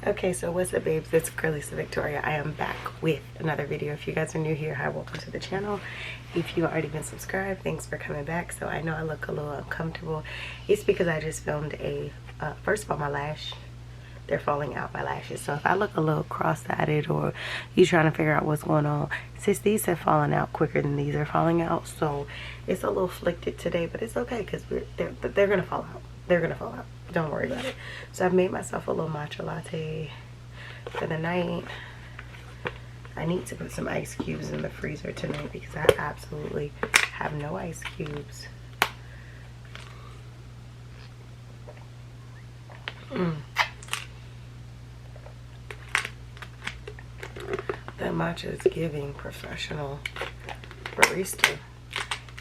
Okay, so what's up, babes? It's Curly Victoria. I am back with another video. If you guys are new here, hi, welcome to the channel. If you already been subscribed, thanks for coming back. So I know I look a little uncomfortable. It's because I just filmed a first of all, my lash, they're falling out, my lashes. So if I look a little cross-eyed or you trying to figure out what's going on, since these have fallen out quicker than these are falling out, so it's a little flicked today, but it's okay because they're gonna fall out. They're gonna fall out. Don't worry about it. So I've made myself a little matcha latte for the night. I need to put some ice cubes in the freezer tonight because I absolutely have no ice cubes. That matcha is giving professional barista.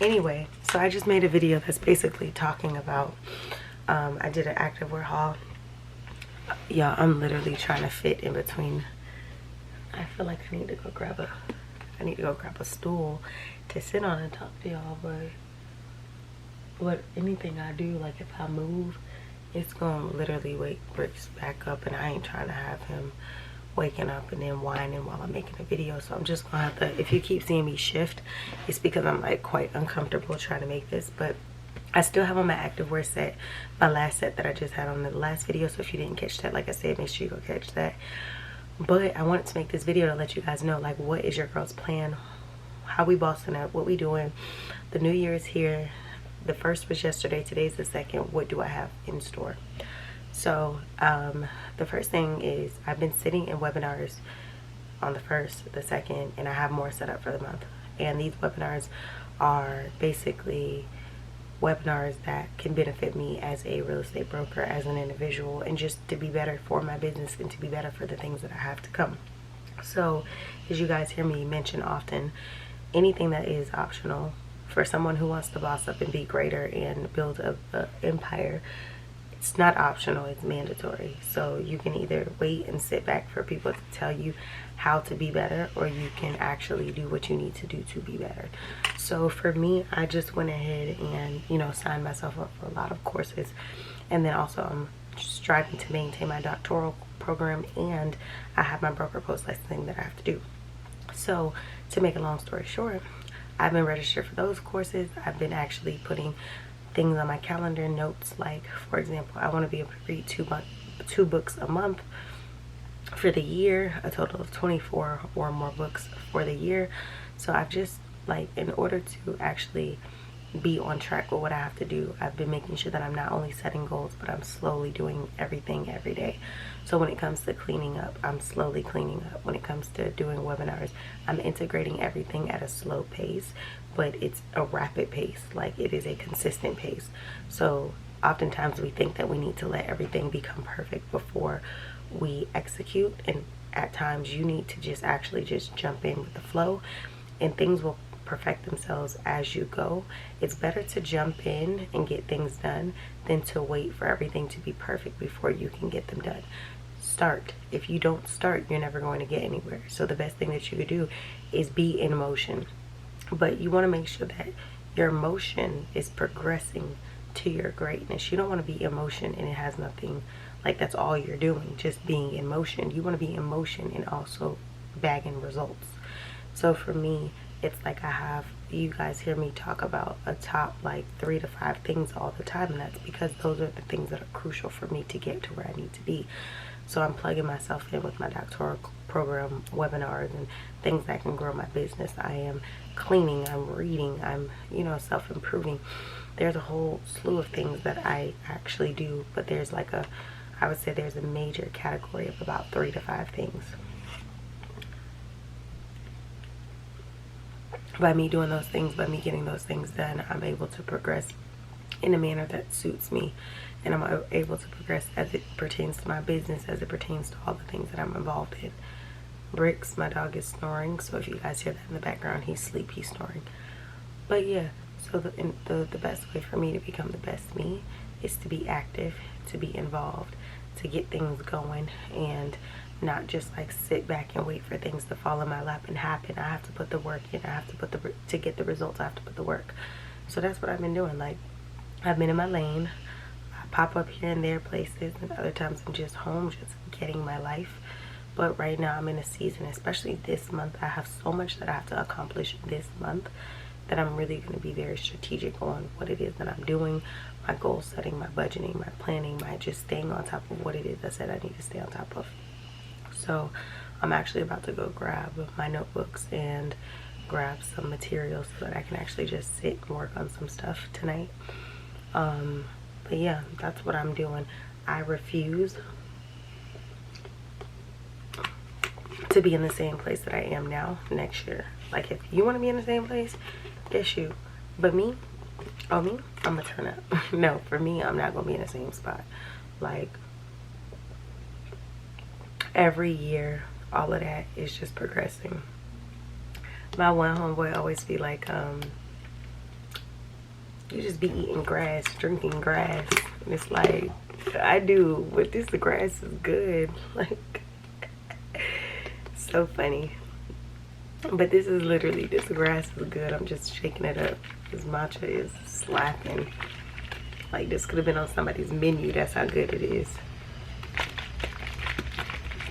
Anyway, so I just made a video that's basically talking about I did an activewear haul. Yeah, I'm literally trying to fit in between. I feel like I need to go grab a stool to sit on and talk to y'all, but anything I do, like if I move, it's gonna literally wake Bricks back up, and I ain't trying to have him waking up and then whining while I'm making a video. So I'm just gonna have to, if you keep seeing me shift, it's because I'm like quite uncomfortable trying to make this. But I still have on my activewear set, my last set that I just had on the last video. So if you didn't catch that, like I said, make sure you go catch that. But I wanted to make this video to let you guys know, like, what is your girl's plan, how we bossing up, what we doing. The new year is here. The first was yesterday, today's the second. What do I have in store? So the first thing is I've been sitting in webinars on the 1st, the 2nd, and I have more set up for the month. And these webinars are basically webinars that can benefit me as a real estate broker, as an individual, and just to be better for my business and to be better for the things that I have to come. So as you guys hear me mention often, anything that is optional for someone who wants to boss up and be greater and build a empire, it's not optional, it's mandatory. So you can either wait and sit back for people to tell you how to be better, or you can actually do what you need to do to be better. So for me, I just went ahead and, you know, signed myself up for a lot of courses. And then also I'm striving to maintain my doctoral program, and I have my broker post licensing that I have to do. So to make a long story short, I've been registered for those courses. I've been actually putting things on my calendar, notes, like for example, I want to be able to read two books a month for the year, a total of 24 or more books for the year. So I've just, like, in order to actually be on track with what I have to do, I've been making sure that I'm not only setting goals, but I'm slowly doing everything every day. So when it comes to cleaning up, I'm slowly cleaning up. When it comes to doing webinars, I'm integrating everything at a slow pace, but it's a rapid pace. Like, it is a consistent pace. So oftentimes we think that we need to let everything become perfect before we execute, and at times you need to just actually just jump in with the flow, and things will perfect themselves as you go. It's better to jump in and get things done than to wait for everything to be perfect before you can get them done. Start. If you don't start, you're never going to get anywhere. So the best thing that you could do is be in motion, but you want to make sure that your motion is progressing to your greatness. You don't want to be in motion and it has nothing, like that's all you're doing, just being in motion. You want to be in motion and also bagging results. So for me, it's like I have, you guys hear me talk about a top like 3 to 5 things all the time, and that's because those are the things that are crucial for me to get to where I need to be. So I'm plugging myself in with my doctoral program, webinars, and things that can grow my business. I am cleaning, I'm reading, I'm, you know, self-improving. There's a whole slew of things that I actually do, but there's like a, I would say there's a major category of about 3 to 5 things. By me doing those things, by me getting those things done, I'm able to progress in a manner that suits me, and I'm able to progress as it pertains to my business, as it pertains to all the things that I'm involved in. Bricks, my dog, is snoring, so if you guys hear that in the background, he's asleep, he's snoring. But yeah, so the best way for me to become the best me is to be active, to be involved, to get things going, and not just like sit back and wait for things to fall in my lap and happen. I have to put the work in. I have to put to get the results, I have to put the work. So that's what I've been doing. Like, I've been in my lane. pop up here and there places, and other times I'm just home, just getting my life. But right now I'm in a season, especially this month, I have so much that I have to accomplish this month that I'm really going to be very strategic on what it is that I'm doing, my goal setting, my budgeting, my planning, my just staying on top of what it is I said I need to stay on top of. So I'm actually about to go grab my notebooks and grab some materials so that I can actually just sit and work on some stuff tonight. But yeah, that's what I'm doing. I refuse to be in the same place that I am now next year. Like, if you want to be in the same place, that's you. But me, I'm gonna turn up. No, for me, I'm not gonna be in the same spot. Like, every year, all of that is just progressing. My one homeboy always be like, you just be eating grass, drinking grass. And it's like, I do, but this grass is good. Like, so funny. But this is literally, this grass is good. I'm just shaking it up. This matcha is slapping. Like, this could have been on somebody's menu. That's how good it is.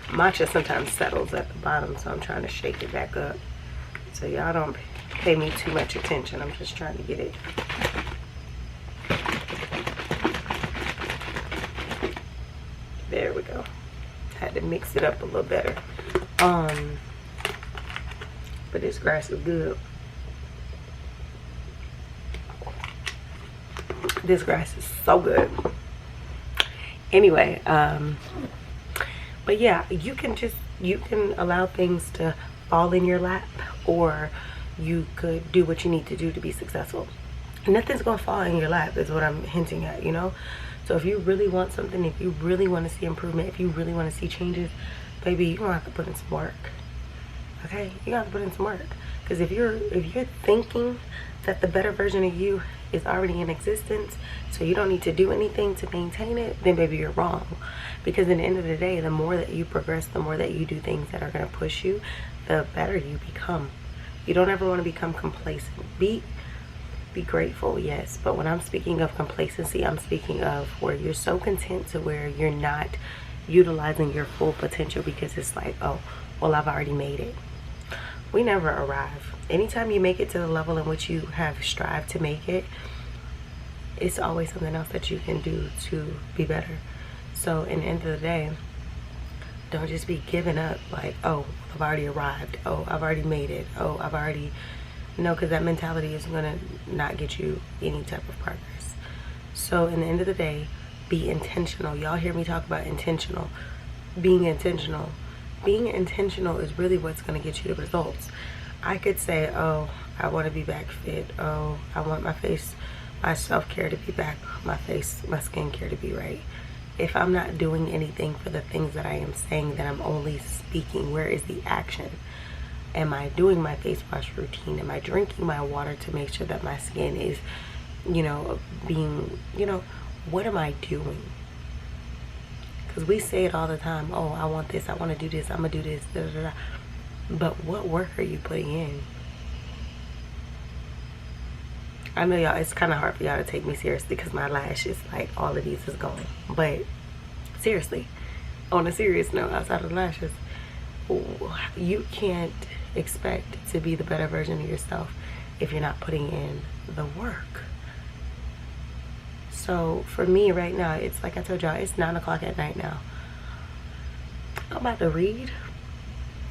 Matcha sometimes settles at the bottom, so I'm trying to shake it back up. So y'all don't pay me too much attention. I'm just trying to get it. There we go. Had to mix it up a little better. But this grass is good. This grass is so good. Anyway, but yeah, you can allow things to fall in your lap, or you could do what you need to do to be successful. Nothing's gonna fall in your lap is what I'm hinting at, you know. So if you really want something, if you really want to see improvement, if you really want to see changes, baby, you're gonna have to put in some work. Okay, you gotta put in some work. Because if you're thinking that the better version of you is already in existence, so you don't need to do anything to maintain it, then baby, you're wrong. Because at the end of the day, the more that you progress, the more that you do things that are gonna push you, the better you become. You don't ever want to become complacent. Be grateful, yes, but when I'm speaking of complacency, I'm speaking of where you're so content to where you're not utilizing your full potential because it's like, oh, well, I've already made it. We never arrive. Anytime you make it to the level in which you have strived to make it, it's always something else that you can do to be better. So in the end of the day, don't just be giving up like, oh, I've already arrived. Oh, I've already made it. Oh, I've already... No, because that mentality is going to not get you any type of progress. So in the end of the day, be intentional. Y'all hear me talk about intentional. Being intentional. Being intentional is really what's going to get you the results. I could say, oh, I want to be back fit. Oh, I want my face, my self-care to be back. My face, my skincare to be right. If I'm not doing anything for the things that I am saying, then I'm only speaking. Where is the action? Am I doing my face wash routine? Am I drinking my water to make sure that my skin is, you know, being, you know, what am I doing? Because we say it all the time. Oh, I want this. I want to do this. I'm going to do this. Da, da, da. But what work are you putting in? I know y'all, it's kind of hard for y'all to take me seriously because my lashes, like, all of these is gone. But seriously, on a serious note, outside of lashes, you can't expect to be the better version of yourself if you're not putting in the work. So for me right now, it's like I told y'all, it's 9 o'clock at night now. I'm about to read.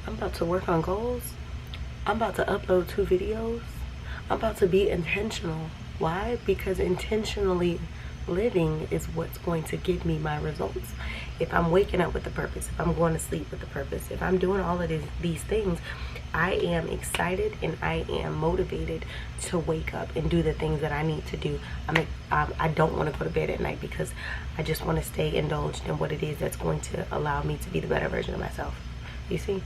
I'm about to work on goals. I'm about to upload 2 videos. I'm about to be intentional. Why? Because intentionally living is what's going to give me my results. If I'm waking up with a purpose, if I'm going to sleep with a purpose, if I'm doing all of these things, I am excited and I am motivated to wake up and do the things that I need to do. I don't want to go to bed at night because I just want to stay indulged in what it is that's going to allow me to be the better version of myself. You see?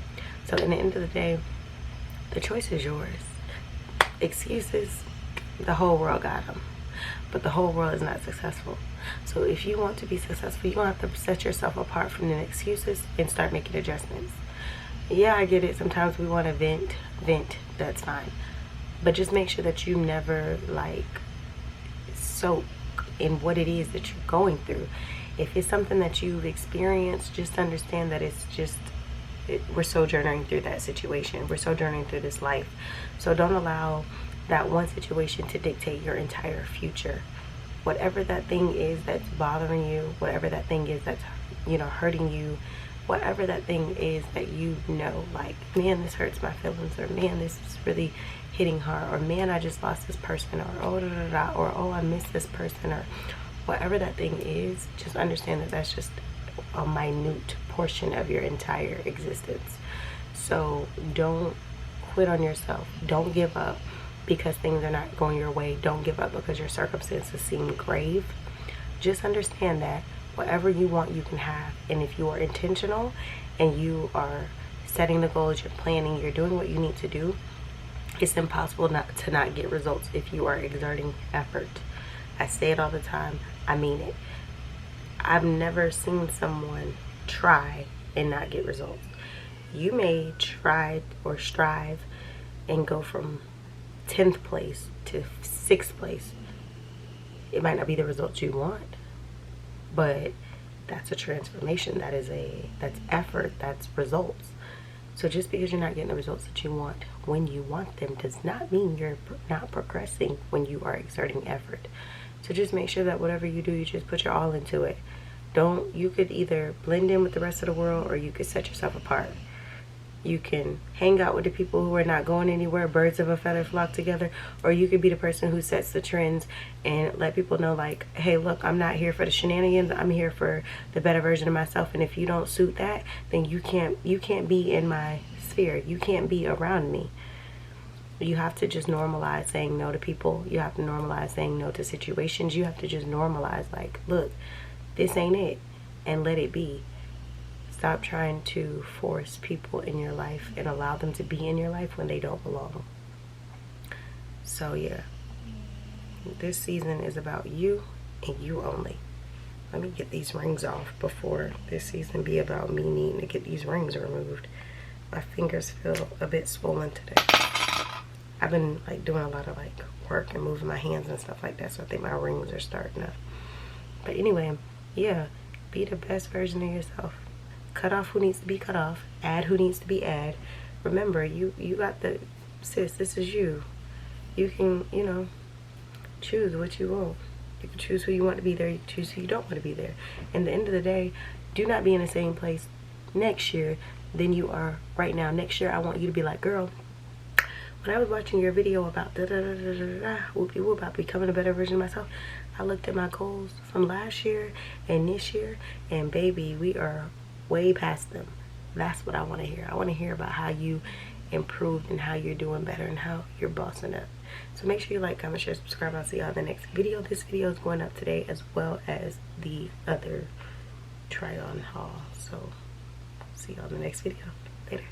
So in the end of the day, the choice is yours. Excuses, the whole world got them. But the whole world is not successful. So if you want to be successful, you're going to have to set yourself apart from the excuses and start making adjustments. Yeah, I get it. Sometimes we want to vent. That's fine. But just make sure that you never, like, soak in what it is that you're going through. If it's something that you've experienced, just understand that it's just, we're sojourning through that situation. We're sojourning through this life. So don't allow that one situation to dictate your entire future. Whatever that thing is that's bothering you, whatever that thing is that's, you know, hurting you, whatever that thing is that you know, like, man, this hurts my feelings, or man, this is really hitting hard, or man, I just lost this person, or oh, da, da, da, or oh, I miss this person, or whatever that thing is, just understand that that's just a minute portion of your entire existence. So don't quit on yourself. Don't give up because things are not going your way. Don't give up because your circumstances seem grave. Just understand that whatever you want, you can have. And if you are intentional and you are setting the goals, you're planning, you're doing what you need to do, it's impossible not to not get results if you are exerting effort. I say it all the time. I mean it. I've never seen someone try and not get results. You may try or strive and go from 10th place to 6th place. It might not be the results you want, but that's a transformation. That's effort, that's results. So just because you're not getting the results that you want when you want them does not mean you're not progressing when you are exerting effort. So just make sure that whatever you do, you just put your all into it. You could either blend in with the rest of the world, or you could set yourself apart. You can hang out with the people who are not going anywhere, birds of a feather flock together, or you could be the person who sets the trends and let people know, like, hey, look, I'm not here for the shenanigans, I'm here for the better version of myself, and if you don't suit that, then you can't be in my sphere. You can't be around me. You have to just normalize saying no to people. You have to normalize saying no to situations. You have to just normalize, like, look, this ain't it, and let it be. Stop trying to force people in your life and allow them to be in your life when they don't belong. So yeah, this season is about you and you only. Let me get these rings off before this season be about me needing to get these rings removed. My fingers feel a bit swollen today. I've been like doing a lot of like work and moving my hands and stuff like that, so I think my rings are starting to. But anyway, yeah, be the best version of yourself. Cut off who needs to be cut off. Add who needs to be add. Remember, you got the, sis, this is you. You can, you know, choose what you want. You can choose who you want to be there. You can choose who you don't want to be there. And at the end of the day, do not be in the same place next year than you are right now. Next year, I want you to be like, girl, when I was watching your video about whoopie whoop about becoming a better version of myself, I looked at my goals from last year and this year, and baby, we are way past them. That's what I want to hear. I want to hear about how you improved and how you're doing better and how you're bossing up. So make sure you like, comment, share, subscribe. I'll see y'all in the next video. This video is going up today, as well as the other try on haul. So see y'all in the next video. Later.